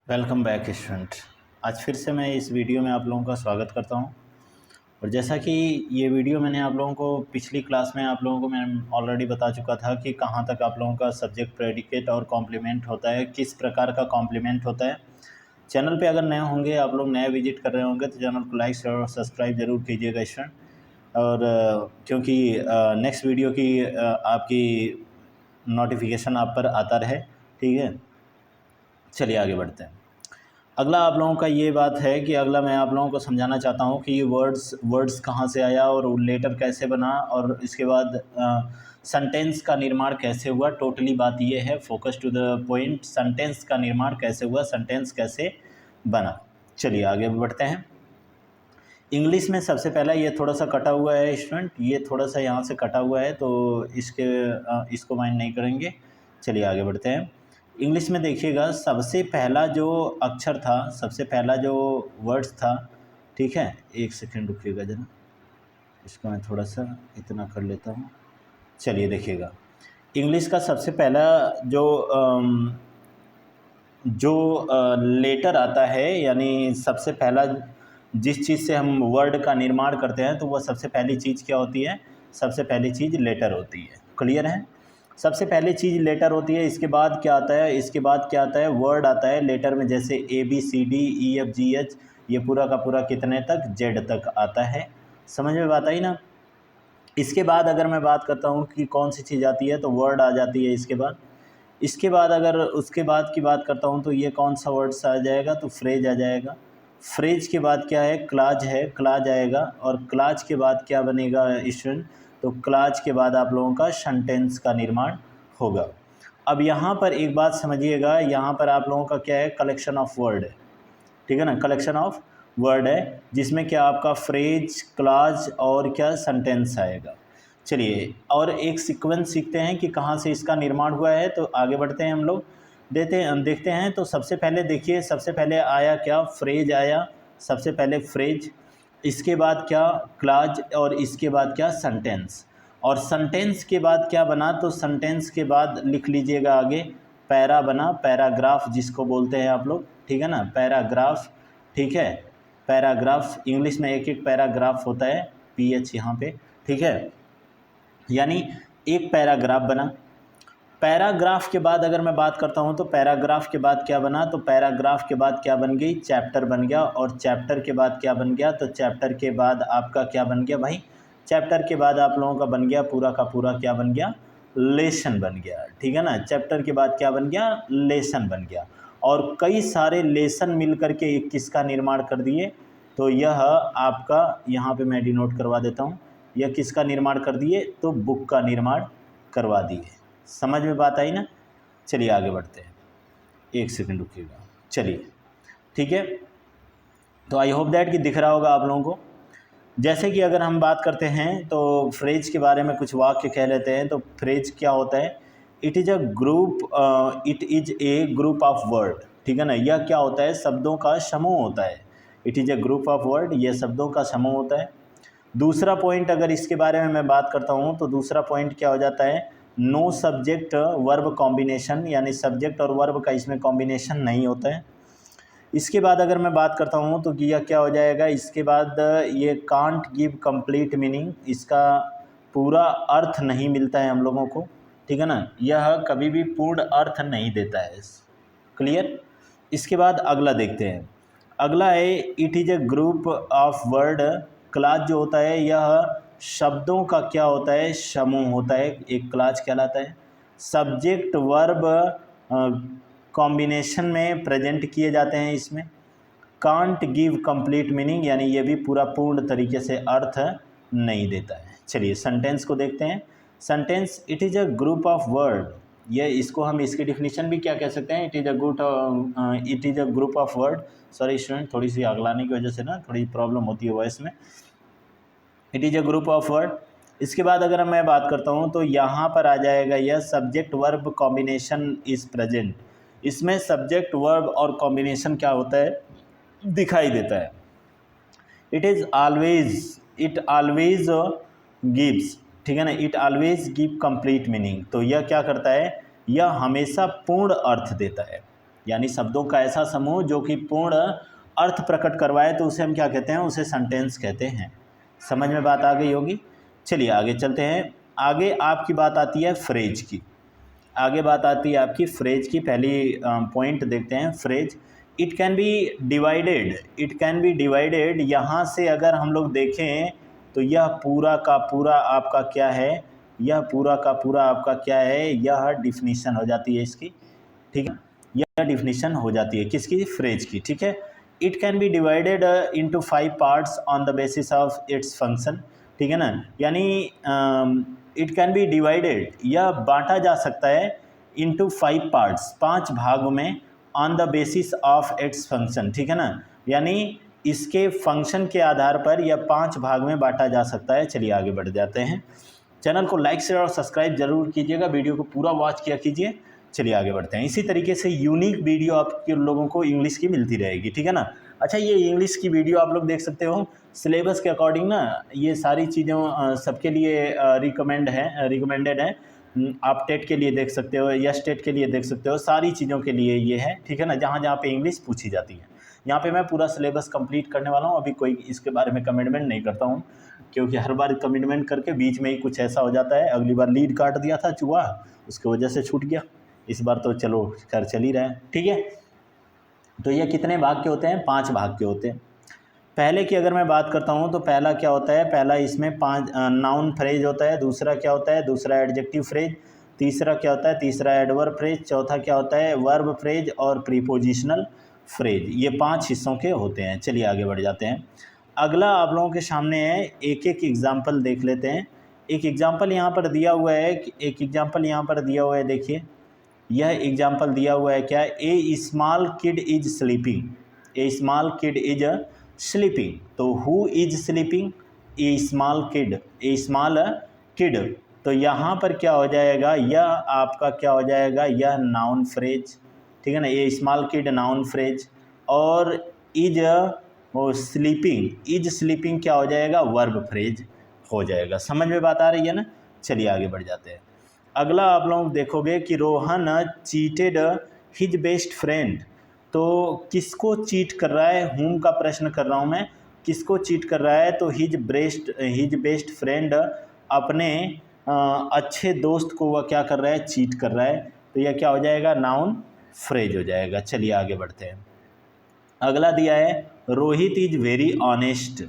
Welcome back student. आज फिर से मैं इस वीडियो में आप लोगों का स्वागत करता हूं। और जैसा कि ये वीडियो मैंने आप लोगों को पिछली क्लास में आप लोगों को मैं ऑलरेडी बता चुका था कि कहां तक आप लोगों का सब्जेक्ट प्रेडिकेट और कॉम्प्लीमेंट होता है, किस प्रकार का कॉम्प्लीमेंट होता है। चैनल पे अगर नए होंगे, आप लोग नए विजिट कर रहे होंगे तो चैनल को लाइक शेयर और सब्सक्राइब ज़रूर कीजिएगा स्टूडेंट। और क्योंकि नेक्स्ट वीडियो की आपकी नोटिफिकेशन आप पर आता रहे, ठीक है। चलिए आगे बढ़ते हैं। अगला आप लोगों का ये बात है कि अगला मैं आप लोगों को समझाना चाहता हूँ कि ये वर्ड्स कहाँ से आया और लेटर कैसे बना, और इसके बाद सेंटेंस का निर्माण कैसे हुआ। टोटली बात ये है, focus to the point, sentence का निर्माण कैसे हुआ, सेंटेंस कैसे बना। चलिए आगे बढ़ते हैं। इंग्लिश में सबसे पहला ये थोड़ा सा कटा हुआ है स्टूडेंट, ये थोड़ा सा यहाँ से कटा हुआ है तो इसको माइंड नहीं करेंगे। चलिए आगे बढ़ते हैं। इंग्लिश में देखिएगा, सबसे पहला जो अक्षर था, सबसे पहला जो वर्ड्स था, ठीक है। एक सेकंड रुकिएगा जरा, इसको मैं थोड़ा सा इतना कर लेता हूँ। चलिए देखिएगा, इंग्लिश का सबसे पहला जो लेटर आता है, यानी सबसे पहला जिस चीज़ से हम वर्ड का निर्माण करते हैं तो वह सबसे पहली चीज़ क्या होती है? सबसे पहली चीज़ लेटर होती है। क्लियर है? सबसे पहली चीज़ लेटर होती है। इसके बाद क्या आता है? इसके बाद क्या आता है? वर्ड आता है लेटर में, जैसे ABCDEFGH, ये पूरा का पूरा कितने तक? Z तक आता है। समझ में बात आई ना? इसके बाद अगर मैं बात करता हूँ कि कौन सी चीज़ आती है, तो वर्ड आ जाती है इसके बाद अगर उसके बाद की बात करता हूँ तो ये कौन सा वर्ड्स आ जाएगा? तो फ्रेज आ जाएगा। फ्रेज के बाद क्या है? क्लाज है, क्लाज आएगा। और क्लाज के बाद क्या बनेगा स्टूडेंट? तो क्लाज के बाद आप लोगों का सेंटेंस का निर्माण होगा। अब यहाँ पर एक बात समझिएगा, यहाँ पर आप लोगों का क्या है? कलेक्शन ऑफ वर्ड है, ठीक है ना। कलेक्शन ऑफ वर्ड है जिसमें क्या आपका फ्रेज, क्लाज और क्या सेंटेंस आएगा। चलिए और एक सीक्वेंस सीखते हैं कि कहाँ से इसका निर्माण हुआ है। तो आगे बढ़ते हैं हम लोग, देखते हैं। तो सबसे पहले देखिए, सबसे पहले आया क्या? फ्रेज आया। सबसे पहले फ्रेज, इसके बाद क्या? क्लाज, और इसके बाद क्या? सेंटेंस। और सेंटेंस के बाद क्या बना? तो सेंटेंस के बाद लिख लीजिएगा आगे, पैरा बना, पैराग्राफ जिसको बोलते हैं आप लोग, ठीक है ना, पैराग्राफ, ठीक है। पैराग्राफ इंग्लिश में एक एक पैराग्राफ होता है, PH यहाँ पे, ठीक है। यानी एक पैराग्राफ बना। पैराग्राफ के बाद अगर मैं बात करता हूँ तो पैराग्राफ के बाद क्या बना? तो पैराग्राफ के बाद क्या बन गई? चैप्टर बन गया। और चैप्टर के बाद क्या बन गया? तो चैप्टर के बाद आपका क्या बन गया भाई? चैप्टर के बाद आप लोगों का बन गया पूरा का पूरा क्या बन गया? लेसन बन गया, ठीक है ना। चैप्टर के बाद क्या बन गया? लेसन बन गया। और कई सारे लेसन मिल करके एक किसका निर्माण कर दिए? तो यह आपका, यहाँ पे मैं डिनोट करवा देता हूँ, यह किसका निर्माण कर दिए? तो बुक का निर्माण करवा दिए। समझ में बात आई ना? चलिए आगे बढ़ते हैं, एक सेकंड रुकिएगा। चलिए ठीक है। तो आई होप दैट कि दिख रहा होगा आप लोगों को। जैसे कि अगर हम बात करते हैं तो फ्रेज के बारे में कुछ वाक्य कह लेते हैं। तो फ्रेज क्या होता है? It is a group of word, ठीक है ना। यह क्या होता है? शब्दों का समूह होता है। It is a group of word, यह शब्दों का समूह होता है। दूसरा पॉइंट अगर इसके बारे में मैं बात करता हूँ तो दूसरा पॉइंट क्या हो जाता है? नो सब्जेक्ट वर्ब कॉम्बिनेशन, यानी सब्जेक्ट और वर्ब का इसमें कॉम्बिनेशन नहीं होता है। इसके बाद अगर मैं बात करता हूँ तो यह क्या हो जाएगा? इसके बाद ये कांट गिव कंप्लीट मीनिंग, इसका पूरा अर्थ नहीं मिलता है हम लोगों को, ठीक है ना। यह कभी भी पूर्ण अर्थ नहीं देता है। क्लियर? इसके बाद अगला देखते हैं। अगला है it is a group of word. Class जो होता है यह शब्दों का क्या होता है? समूह होता है, एक क्लास कहलाता है। सब्जेक्ट वर्ब कॉम्बिनेशन में प्रेजेंट किए जाते हैं इसमें। कांट गिव कंप्लीट मीनिंग, यानी ये भी पूरा पूर्ण तरीके से अर्थ नहीं देता है। चलिए सेंटेंस को देखते हैं। Sentence, it is a group of word, ये इसको हम इसकी डिफिनीशन भी क्या कह सकते हैं? It is a group of word. Sorry student, थोड़ी सी अगलाने की वजह से ना थोड़ी प्रॉब्लम होती है वॉइस में। It is a group of word. इसके बाद अगर मैं बात करता हूँ तो यहाँ पर आ जाएगा यह subject verb combination is present. इसमें सब्जेक्ट वर्ब और कॉम्बिनेशन क्या होता है? दिखाई देता है। इट ऑलवेज गिव्स, ठीक है ना। It always give complete meaning, तो यह क्या करता है? यह हमेशा पूर्ण अर्थ देता है। यानी शब्दों का ऐसा समूह जो कि पूर्ण अर्थ प्रकट करवाए तो उसे हम क्या कहते हैं, उसे सेंटेंस कहते हैं। समझ में बात आ गई होगी। चलिए आगे चलते हैं। आगे आपकी बात आती है फ्रेज की। आगे बात आती है आपकी फ्रेज की। पहली पॉइंट देखते हैं phrase. It can be divided, it can be divided, यहाँ से अगर हम लोग देखें तो यह पूरा का पूरा आपका क्या है, यह पूरा का पूरा आपका क्या है, यह डिफिनीशन हो जाती है इसकी, ठीक है। यह डिफिनीशन हो जाती है किसकी, फ्रेज की, ठीक है। It can be divided into 5 parts on the basis of its function, ठीक है ना। यानी इट कैन बी डिवाइडेड, यह बांटा जा सकता है इनटू 5 पार्ट्स, 5 भागों में, on the basis of its function, ठीक है ना। यानी इसके फंक्शन के आधार पर यह 5 भाग में बांटा जा सकता है। चलिए आगे बढ़ जाते हैं। चैनल को लाइक शेयर और सब्सक्राइब जरूर कीजिएगा, वीडियो को पूरा वॉच किया कीजिए। चलिए आगे बढ़ते हैं। इसी तरीके से यूनिक वीडियो आपके लोगों को इंग्लिश की मिलती रहेगी, ठीक है ना। अच्छा, ये इंग्लिश की वीडियो आप लोग देख सकते हो सिलेबस के अकॉर्डिंग ना, ये सारी चीज़ों सबके लिए रिकमेंडेड है। आप टेट के लिए देख सकते हो, यस टेट के लिए देख सकते हो, सारी चीज़ों के लिए ये है, ठीक है ना, जहाँ जहाँ पे इंग्लिश पूछी जाती है। यहाँ पे मैं पूरा सिलेबस कंप्लीट करने वाला हूँ, अभी कोई इसके बारे में कमिटमेंट नहीं करता हूँ, क्योंकि हर बार कमिटमेंट करके बीच में ही कुछ ऐसा हो जाता है। अगली बार लीड काट दिया था चूहा, उसकी वजह से छूट गया। इस बार तो चलो कर चल ही रहा है, ठीक है। तो ये कितने भाग के होते हैं, 5 भाग के होते हैं। पहले की अगर मैं बात करता हूँ तो पहला क्या होता है, पहला इसमें 5 नाउन फ्रेज होता है। दूसरा क्या होता है, दूसरा एडजेक्टिव फ्रेज। तीसरा क्या होता है, तीसरा एडवर्ब फ्रेज। चौथा क्या होता है, वर्ब फ्रेज और प्रीपोजिशनल फ्रेज। ये 5 हिस्सों के होते हैं। चलिए आगे बढ़ जाते हैं। अगला आप लोगों के सामने है, एक एक एग्जाम्पल देख लेते हैं। एक एग्जाम्पल यहाँ पर दिया हुआ है, एक एग्जाम्पल यहाँ पर दिया हुआ है, देखिए यह एग्जाम्पल दिया हुआ है क्या, a small kid is sleeping, a small kid is sleeping. तो who is sleeping, a small kid, a small kid. तो यहाँ पर क्या हो जाएगा, यह आपका क्या हो जाएगा, यह नाउन फ्रेज, ठीक है ना। ए स्मॉल किड नाउन फ्रेज, और इज स्लीपिंग, इज स्लीपिंग क्या हो जाएगा, वर्ब फ्रेज हो जाएगा। समझ में बात आ रही है ना। चलिए आगे बढ़ जाते हैं। अगला आप लोग देखोगे कि Rohan cheated his best friend. तो किसको चीट कर रहा है, हुम का प्रश्न कर रहा हूँ मैं, किसको चीट कर रहा है, तो हिज बेस्ट फ्रेंड, अपने अच्छे दोस्त को वह क्या कर रहा है, चीट कर रहा है। तो यह क्या हो जाएगा, नाउन फ्रेज हो जाएगा। चलिए आगे बढ़ते हैं। अगला दिया है रोहित इज वेरी ऑनेस्ट।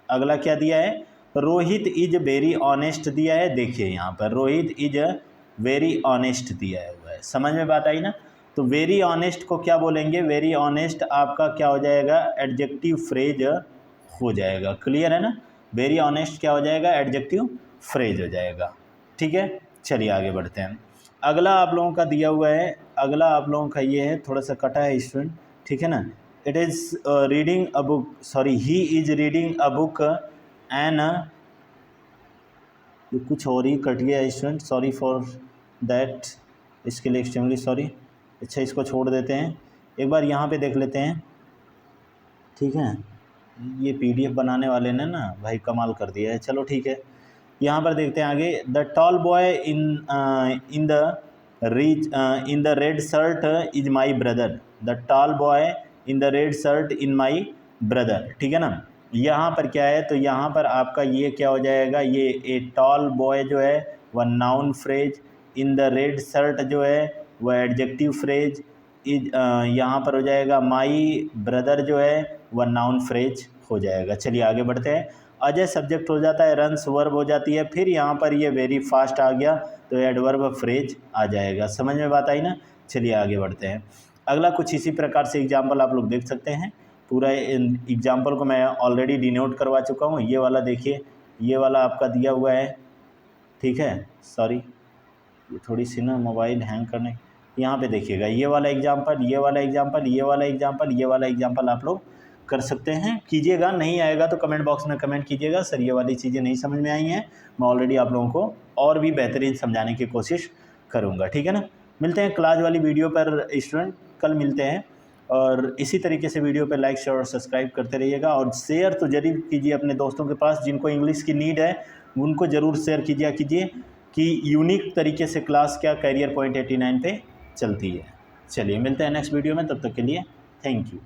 अगला क्या दिया है, रोहित इज वेरी ऑनेस्ट दिया है। देखिए यहाँ पर रोहित इज वेरी ऑनेस्ट दिया हुआ है। समझ में बात आई ना। तो वेरी ऑनेस्ट को क्या बोलेंगे, वेरी ऑनेस्ट आपका क्या हो जाएगा, एडजेक्टिव फ्रेज हो जाएगा। क्लियर है ना। वेरी ऑनेस्ट क्या हो जाएगा, एडजेक्टिव फ्रेज हो जाएगा, ठीक है। चलिए आगे बढ़ते हैं। अगला आप लोगों का दिया हुआ है, अगला आप लोगों का ये है, थोड़ा सा कटा है स्टूडेंट, ठीक है ना। It is reading a book, sorry he is reading a book and, ये कुछ और ही कट गया स्टूडेंट, सॉरी फॉर दैट, इसके लिए एक्सट्रीमली सॉरी। अच्छा, इसको छोड़ देते हैं, एक बार यहाँ पे देख लेते हैं, ठीक है। ये पीडीएफ बनाने वाले ने ना भाई कमाल कर दिया है। चलो ठीक है, यहाँ पर देखते हैं आगे। The tall boy in the red shirt is my brother. The tall boy in the red shirt in my brother, ठीक है ना। यहाँ पर क्या है, तो यहाँ पर आपका ये क्या हो जाएगा, ये ए टॉल बॉय जो है वह noun phrase, in the red shirt जो है वह एडजेक्टिव फ्रेज, इज यहाँ पर हो जाएगा माई ब्रदर जो है वह नाउन फ्रेज हो जाएगा। चलिए आगे बढ़ते हैं। अजय सब्जेक्ट हो जाता है, रन्स वर्ब हो जाती है, फिर यहाँ पर ये वेरी फास्ट आ गया तो एडवर्ब फ्रेज आ जाएगा। समझ में बात आई ना। चलिए आगे बढ़ते हैं। अगला कुछ इसी प्रकार से एग्जाम्पल आप लोग देख सकते हैं। पूरा एग्जाम्पल को मैं ऑलरेडी डिनोट करवा चुका हूँ। ये वाला देखिए, ये वाला आपका दिया हुआ है, ठीक है। सॉरी, ये थोड़ी सी ना मोबाइल हैंग करने, यहाँ पे देखिएगा, ये वाला एग्जाम्पल, ये वाला एग्जाम्पल, ये वाला एग्जाम्पल, ये वाला एग्जाम्पल आप लोग कर सकते हैं। कीजिएगा, नहीं आएगा तो कमेंट बॉक्स में कमेंट कीजिएगा, सर ये वाली चीज़ें नहीं समझ में आई हैं। मैं ऑलरेडी आप लोगों को और भी बेहतरीन समझाने की कोशिश करूँगा, ठीक है ना। मिलते हैं क्लास वाली वीडियो पर स्टूडेंट, कल मिलते हैं। और इसी तरीके से वीडियो पर लाइक शेयर और सब्सक्राइब करते रहिएगा, और शेयर तो जरूर कीजिए अपने दोस्तों के पास जिनको इंग्लिश की नीड है, उनको ज़रूर शेयर कीजिए कि यूनिक तरीके से क्लास क्या करियर पॉइंट 89 पे चलती है। चलिए मिलते हैं नेक्स्ट वीडियो में, तब तक के लिए थैंक यू।